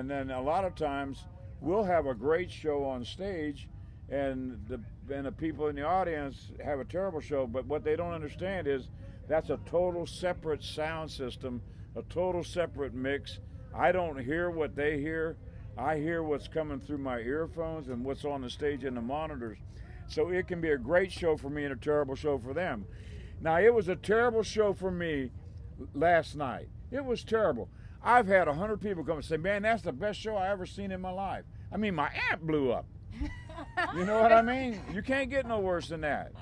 And then a lot of times we'll have a great show on stage, and the people in the audience have a terrible show. But what they don't understand is that's a total separate sound system, a total separate mix. I don't hear what they hear. I hear what's coming through my earphones and what's on the stage in the monitors. So it can be a great show for me and a terrible show for them. Now, it was a terrible show for me last night. It was terrible. I've had 100 people come and say, man, that's the best show I ever seen in my life. I mean, my amp blew up. You know what I mean? You can't get no worse than that,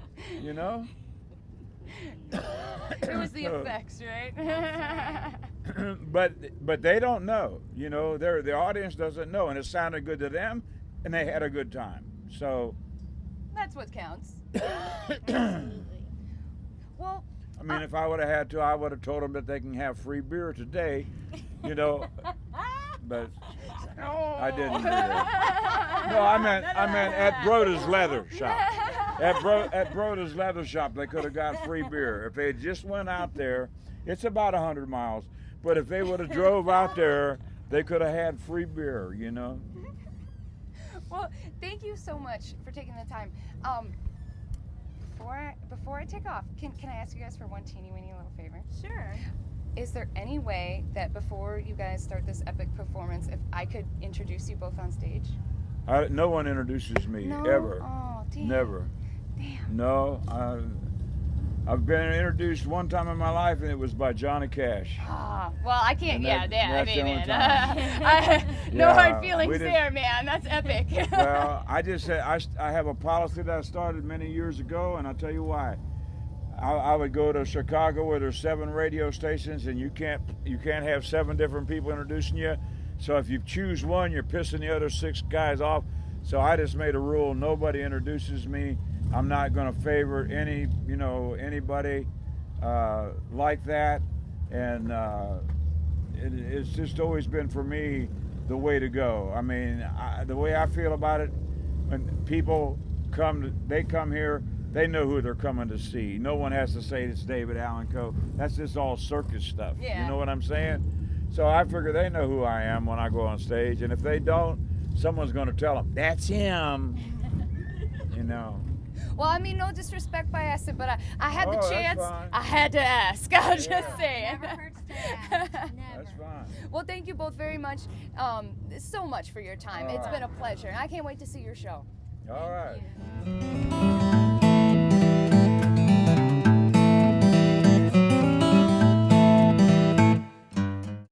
you know? It was the effects, right? but they don't know, you know, the audience doesn't know, and it sounded good to them, and they had a good time. So that's what counts. Absolutely. Well, I mean, if I would have had to, I would have told them that they can have free beer today, you know. But I didn't do that. No, I meant at Broda's Leather Shop. At Broda's Leather Shop, they could have got free beer if they just went out there. It's about 100 miles, but if they would have drove out there, they could have had free beer, you know. Well, thank you so much for taking the time. Before I take off, can I ask you guys for one teeny weeny little favor? Sure. Is there any way that before you guys start this epic performance, if I could introduce you both on stage? No one introduces me, No? ever. Oh, damn. Never. Damn. No, I've been introduced one time in my life, and it was by Johnny Cash. Ah, well, I can't. And that's the only man. time. No Yeah, hard feelings we just- there, man. That's epic. Well, I just said I have a policy that I started many years ago, and I'll tell you why. I would go to Chicago where there's 7 radio stations, and you can't have 7 different people introducing you. So if you choose one, you're pissing the other 6 guys off. So I just made a rule: nobody introduces me. I'm not going to favor anybody like that, and it's just always been for me the way to go. I mean, the way I feel about it, when people they come here, they know who they're coming to see. No one has to say it's David Allen Coe. That's just all circus stuff. Yeah. You know what I'm saying? So I figure they know who I am when I go on stage, and if they don't, someone's going to tell them, that's him. You know. Well, I mean, no disrespect by asking, but I had the Oh, that's chance. fine. I had to ask. I was just saying. Never hurts to ask. Never. That's fine. Well, thank you both very much, so much for your time. All It's right. been a pleasure. I can't wait to see your show. All right. Thank you.